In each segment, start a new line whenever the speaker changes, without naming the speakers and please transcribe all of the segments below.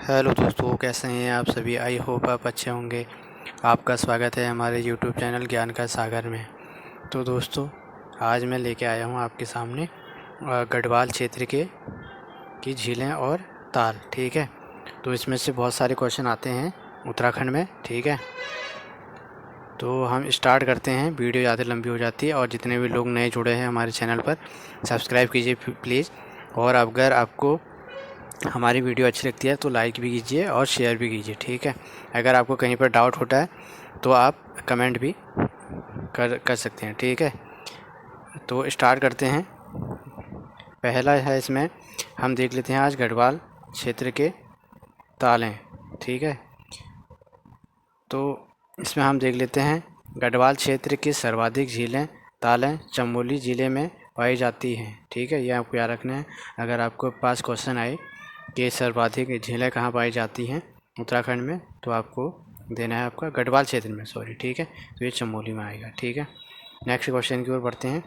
Hello दोस्तों, कैसे हैं आप सभी। आई होप आप अच्छे होंगे। आपका स्वागत है हमारे यूट्यूब चैनल ज्ञान का सागर में। तो दोस्तों, आज मैं लेके आया हूँ आपके सामने गढ़वाल क्षेत्र की झीलें और ताल। ठीक है, तो इसमें से बहुत सारे क्वेश्चन आते हैं उत्तराखंड में। ठीक है, तो हम स्टार्ट करते हैं। वीडियो ज़्यादा लंबी हो जाती है, और जितने भी लोग नए जुड़े हैं हमारे चैनल पर, सब्सक्राइब कीजिए प्लीज़। और अगर आपको हमारी वीडियो अच्छी लगती है तो लाइक भी कीजिए और शेयर भी कीजिए। ठीक है, अगर आपको कहीं पर डाउट होता है तो आप कमेंट भी कर सकते हैं। ठीक है, तो स्टार्ट करते हैं। पहला है, इसमें हम देख लेते हैं आज गढ़वाल क्षेत्र के तालें। ठीक है, तो इसमें हम देख लेते हैं गढ़वाल क्षेत्र की सर्वाधिक झीलें तालें चमोली ज़िले में पाई जाती हैं। ठीक है, ये आपको याद रखना है। अगर आपको पास क्वेश्चन आए कि सर्वाधिक झीलें कहाँ पाई जाती हैं उत्तराखंड में, तो आपको देना है आपका गढ़वाल क्षेत्र में, सॉरी। ठीक है, तो ये चमोली में आएगा। ठीक है, नेक्स्ट क्वेश्चन की ओर बढ़ते हैं।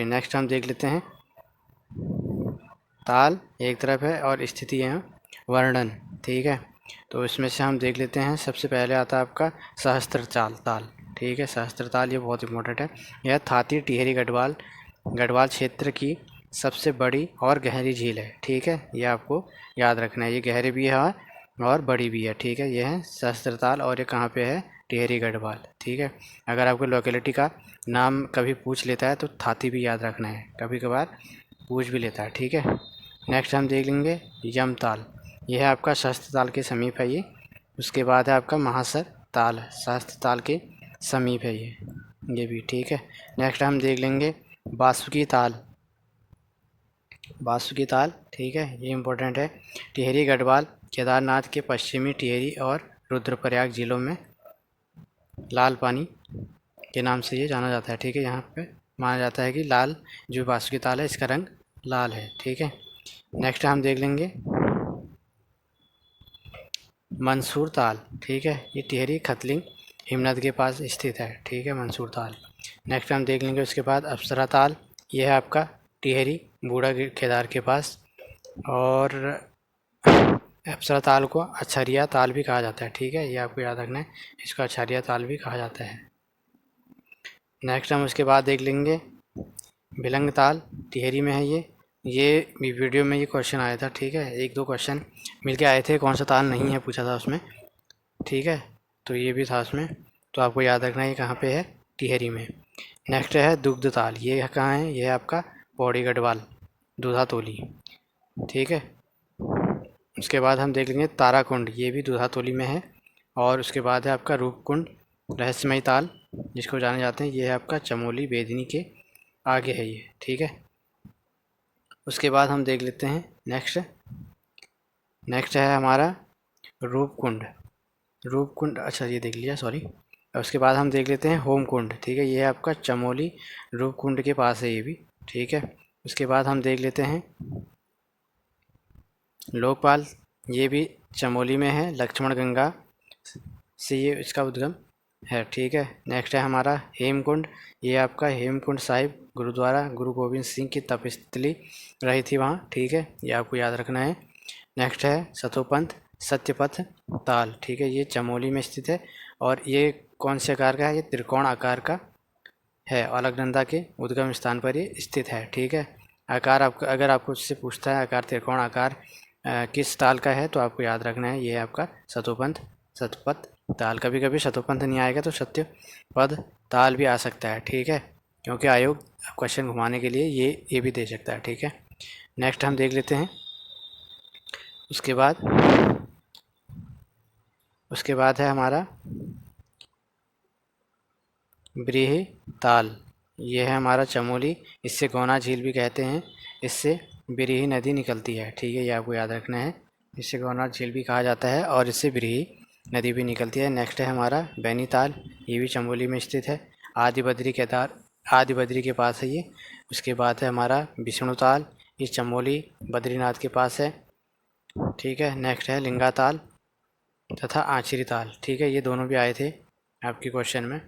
नेक्स्ट हम देख लेते हैं ताल एक तरफ है और स्थिति है वर्णन। ठीक है, तो इसमें से हम देख लेते हैं। सबसे पहले आता है आपका सहस्त्र ताल। ठीक है, सहस्त्र ताल ये बहुत इंपॉर्टेंट है। यह थाती टिहरी गढ़वाल क्षेत्र की सबसे बड़ी और गहरी झील है। ठीक है, ये आपको याद रखना है। ये गहरी भी है और बड़ी भी है। ठीक है, ये है सहस्त्र ताल, और ये कहाँ पे है? टिहरी गढ़वाल। ठीक है, अगर आपको लोकेलिटी का नाम कभी पूछ लेता है तो थाती भी याद रखना है, कभी कभार पूछ भी लेता है। ठीक है, नेक्स्ट हम देख लेंगे यमताल। यह है आपका सहस्त्र ताल के समीप है ये। उसके बाद है आपका महासर ताल, सहस्त्र ताल के समीप है ये भी। ठीक है, नेक्स्ट हम देख लेंगे बासुकी ताल। ठीक है, ये इम्पोर्टेंट है। टिहरी गढ़वाल केदारनाथ के पश्चिमी टिहरी और रुद्रप्रयाग जिलों में लाल पानी के नाम से ये जाना जाता है। ठीक है, यहाँ पे माना जाता है कि लाल जो बासुकी ताल है इसका रंग लाल है। ठीक है, नेक्स्ट हम देख लेंगे मंसूर ताल। ठीक है, ये टिहरी खतलिंग हिमनद के पास स्थित है। ठीक है, मंसूर ताल। नेक्स्ट हम देख लेंगे उसके बाद अप्सरा ताल। ये है आपका टिहरी बूढ़ा केदार के पास, और अप्सरा ताल को अछरिया ताल भी कहा जाता है। ठीक है, ये आपको याद रखना है, इसको अछरिया ताल भी कहा जाता है। नेक्स्ट हम उसके बाद देख लेंगे भिलंग ताल। टिहरी में है ये वीडियो में ये क्वेश्चन आया था। ठीक है, एक दो क्वेश्चन मिलके आए थे, कौन सा ताल नहीं है पूछा था उसमें। ठीक है, तो ये भी था उसमें, तो आपको याद रखना है ये कहाँ पे है? टिहरी में। नेक्स्ट है दुग्ध ताल। ये कहाँ है? ये है आपका पौड़ी गढ़वाल दूधातोली। ठीक है, उसके बाद हम देख लेंगे ताराकुंड। ये भी दूधातोली में है। और उसके बाद है आपका रूपकुंड रहस्यमयी ताल, जिसको जाने जाते हैं। ये है आपका चमोली बेदनी के आगे है ये। ठीक है, उसके बाद हम देख लेते हैं नेक्स्ट है हमारा रूपकुंड। अच्छा, ये देख लिया, सॉरी। उसके बाद हम देख लेते हैं होमकुंड। ठीक है, ये है आपका चमोली रूपकुंड के पास है ये भी। ठीक है, उसके बाद हम देख लेते हैं लोकपाल। ये भी चमोली में है, लक्ष्मण गंगा से ये इसका उद्गम है। ठीक है, नेक्स्ट है हमारा हेमकुंड। ये आपका हेमकुंड साहिब गुरुद्वारा गुरु गोविंद सिंह की तपस्थली रही थी वहाँ। ठीक है, ये आपको याद रखना है। नेक्स्ट है सत्यपथ ताल। ठीक है, ये चमोली में स्थित है, और ये कौन से आकार का है? ये त्रिकोण आकार का है, अलकनंदा के उद्गम स्थान पर ये स्थित है। ठीक है, आकार आपका अगर आपको उससे पूछता है आकार त्रिकोण आकार किस ताल का है, तो आपको याद रखना है ये आपका सतपथ ताल। कभी कभी शतोपंथ नहीं आएगा तो सत्यपद ताल भी आ सकता है। ठीक है, क्योंकि आयोग क्वेश्चन घुमाने के लिए ये भी दे सकता है। ठीक है, नेक्स्ट हम देख लेते हैं उसके बाद है हमारा ब्रीही ताल। ये है हमारा चमोली, इससे गौना झील भी कहते हैं। इससे ब्रीही नदी निकलती है। ठीक है, ये आपको याद रखना है, इससे गौना झील भी कहा जाता है, और इससे ब्रीही नदी भी निकलती है। नेक्स्ट है हमारा बैनीताल। ये भी चमोली में स्थित है, आदि बद्री के पास है ये। उसके बाद है हमारा विष्णुताल। ये चमोली बद्रीनाथ के पास है। ठीक है, नेक्स्ट है लिंगाताल तथा आचरी ताल। ठीक है, ये दोनों भी आए थे आपके क्वेश्चन में,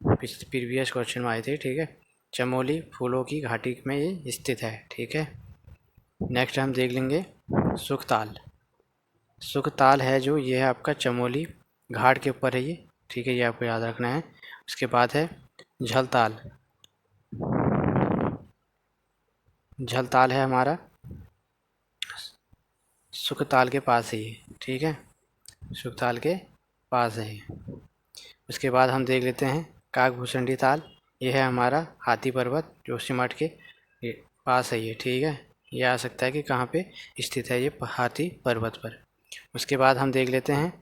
प्रीवियस क्वेश्चन में आए थे। ठीक है, चमोली फूलों की घाटी में ये स्थित है। ठीक है, नेक्स्ट हम देख लेंगे सुखताल। सुखताल है जो, ये है आपका चमोली घाट के ऊपर है ये, ठीक है, ये आपको याद रखना है। उसके बाद है झलताल। झलताल है हमारा सुखताल के पास है ये, ठीक है, सुखताल के पास है ये। उसके बाद हम देख लेते हैं काकभूषणी ताल। ये है हमारा हाथी पर्वत, जोशीमठ के ये पास है ये, ठीक है। ये आ सकता है कि कहाँ पे स्थित है ये हाथी पर्वत पर। उसके बाद हम देख लेते हैं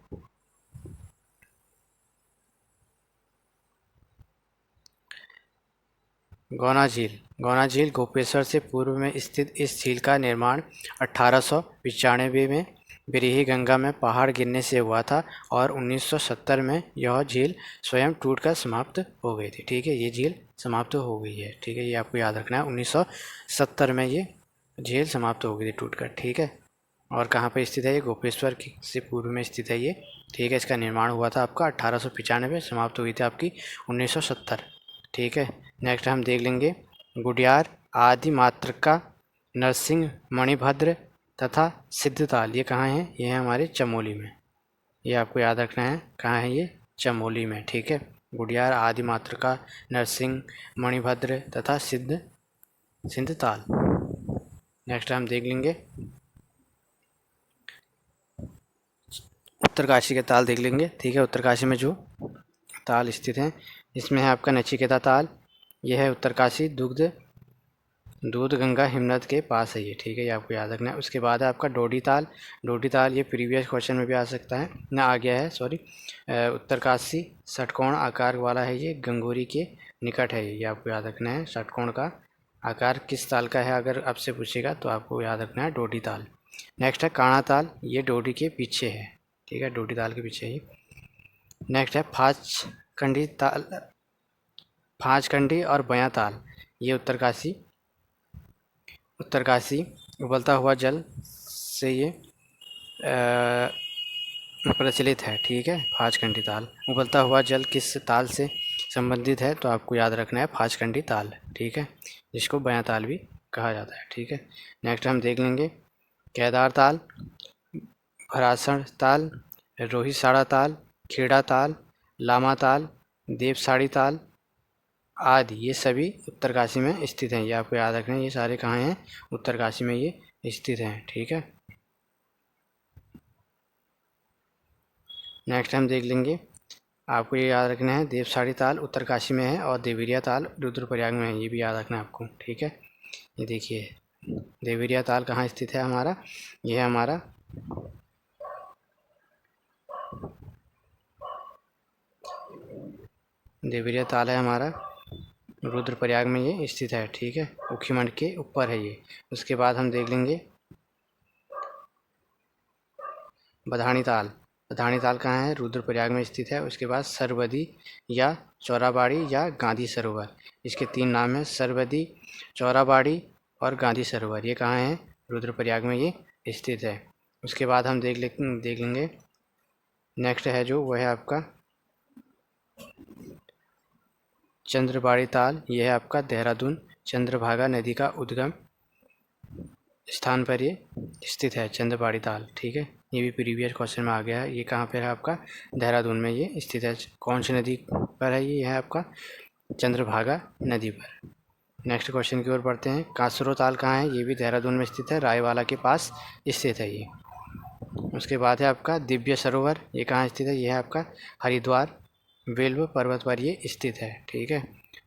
गौना झील। गौना झील गोपेश्वर से पूर्व में स्थित इस झील का निर्माण 1895 में बिरही गंगा में पहाड़ गिरने से हुआ था और 1970 में यह झील स्वयं टूटकर समाप्त हो गई थी, ठीक है। ये झील समाप्त हो गई है, ठीक है, ये आपको याद रखना है। 1970 में ये झील समाप्त हो गई थी टूटकर, ठीक है। और कहाँ पर स्थित है ये? गोपेश्वर की से पूर्व में स्थित है ये, ठीक है। इसका निर्माण हुआ था आपका 1895, समाप्त हुई थी आपकी 1970, ठीक है। नेक्स्ट हम देख लेंगे गुडियार, आदि मातृका, नरसिंह, मणिभद्र तथा सिद्धताल। ये कहाँ है? ये है हमारे चमोली में, ये आपको याद रखना है। कहाँ है ये? चमोली में, ठीक है। गुडियार, आदि मातृका, नरसिंह, मणिभद्र तथा सिद्धताल। नेक्स्ट हम देख लेंगे उत्तरकाशी के ताल देख लेंगे, ठीक है। उत्तरकाशी में जो ताल स्थित हैं, इसमें है आपका नचिकेता ताल। यह है उत्तरकाशी दूध गंगा हिमनद के पास है ये, ठीक है, ये आपको याद रखना है। उसके बाद है आपका डोडी ताल। डोडी ताल ये प्रीवियस क्वेश्चन में भी आ सकता है ना, आ गया है, सॉरी। उत्तरकाशी षटकोण आकार वाला है ये, गंगोरी के निकट है ये आपको याद रखना है। षटकोण का आकार किस ताल का है अगर आपसे पूछेगा तो आपको याद रखना है डोडी ताल। नेक्स्ट है काणा ताल, ये डोडी के पीछे है, ठीक है, डोडी ताल के पीछे ही। नेक्स्ट है फाँचकंडी और बयां ताल। ये उत्तरकाशी उबलता हुआ जल से ये प्रचलित है, ठीक है। फाँचकंडी ताल, उबलता हुआ जल किस ताल से संबंधित है तो आपको याद रखना है फाँचकंडी ताल, ठीक है, जिसको बयां ताल भी कहा जाता है, ठीक है। नेक्स्ट हम देख लेंगे केदार ताल, भरासण ताल, रोहिसाड़ा ताल, खेड़ा ताल, लामा ताल, देवसाड़ी ताल आदि, ये सभी उत्तरकाशी में स्थित हैं। ये आपको याद रखना है, ये सारे कहाँ हैं? उत्तरकाशी में ये स्थित हैं, ठीक है। नेक्स्ट हम देख लेंगे, आपको ये याद रखना है देवसाड़ी ताल उत्तरकाशी में है और देवरिया ताल रुद्रप्रयाग में है, ये भी याद रखना है आपको, ठीक है। ये देखिए देवरिया ताल कहाँ स्थित है हमारा? ये है हमारा देवरिया ताल है हमारा रुद्रप्रयाग में ये स्थित है, ठीक है, ऊखीमठ के ऊपर है ये। उसके बाद हम देख लेंगे बधानी ताल। बधानी ताल कहाँ है? रुद्रप्रयाग में स्थित है। उसके बाद सरबदी या चौराबाड़ी या गांधी सरोवर, इसके 3 नाम हैं, सरबदी, चौराबाड़ी और गांधी सरोवर। ये कहाँ है? रुद्रप्रयाग में ये स्थित है। उसके बाद हम देख लेंगे नेक्स्ट है जो, वह है आपका चंद्रबाड़ी ताल। ये है आपका देहरादून चंद्रभागा नदी का उद्गम स्थान पर ये स्थित है, चंद्रबाड़ी ताल, ठीक है। ये भी प्रीवियस क्वेश्चन में आ गया है। ये कहाँ पर है आपका? देहरादून में ये स्थित है। कौन सी नदी पर है ये? है आपका चंद्रभागा नदी पर। नेक्स्ट क्वेश्चन की ओर बढ़ते हैं। कांसरो ताल कहाँ है? ये भी देहरादून में स्थित है, रायवाला के पास स्थित है ये। उसके बाद है आपका दिव्य सरोवर। ये कहाँ स्थित है? ये है आपका हरिद्वार बेल्व पर्वत पर ये स्थित है, ठीक है।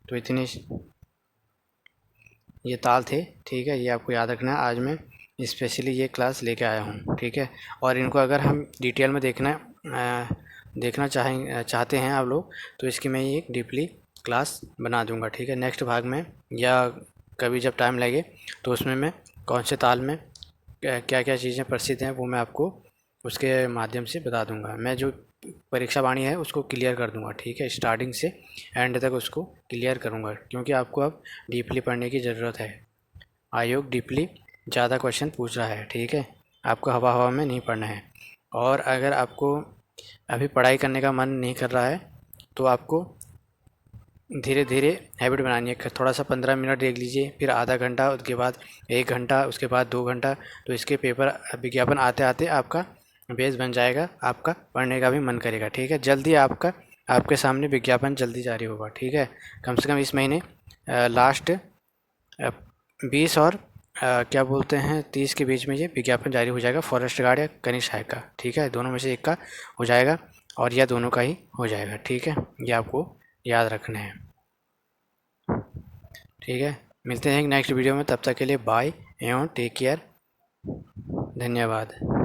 तो इतने ये ताल थे, ठीक है, ये आपको याद रखना है। आज मैं स्पेशली ये क्लास लेके आया हूँ, ठीक है। और इनको अगर हम डिटेल में देखना चाहते हैं आप लोग, तो इसकी मैं एक डीपली क्लास बना दूंगा, ठीक है, नेक्स्ट भाग में, या कभी जब टाइम लगे तो उसमें मैं कौन से ताल में क्या क्या चीज़ें प्रसिद्ध हैं वो मैं आपको उसके माध्यम से बता दूंगा। मैं जो परीक्षा वाणी है उसको क्लियर कर दूंगा, ठीक है, स्टार्टिंग से एंड तक उसको क्लियर करूंगा, क्योंकि आपको अब डीपली पढ़ने की ज़रूरत है। आयोग डीपली ज़्यादा क्वेश्चन पूछ रहा है, ठीक है, आपको हवा हवा में नहीं पढ़ना है। और अगर आपको अभी पढ़ाई करने का मन नहीं कर रहा है तो आपको धीरे धीरे हैबिट बनानी है। थोड़ा सा 15 मिनट देख लीजिए, फिर आधा घंटा, उसके बाद 1 घंटा, उसके बाद 2 घंटा। तो इसके पेपर विज्ञापन आते आते आपका बेस बन जाएगा, आपका पढ़ने का भी मन करेगा। ठीक है, जल्दी आपके सामने विज्ञापन जल्दी जारी होगा। ठीक है, कम से कम इस महीने लास्ट 20 और क्या बोलते हैं 30 के बीच में ये विज्ञापन जारी हो जाएगा, फॉरेस्ट गार्ड या कनिष्ठ सहायक का। ठीक है, दोनों में से एक का हो जाएगा और या दोनों का ही हो जाएगा। ठीक है, ये आपको याद रखना है। ठीक है, मिलते हैं नेक्स्ट वीडियो में, तब तक के लिए बाय एवं टेक केयर। धन्यवाद।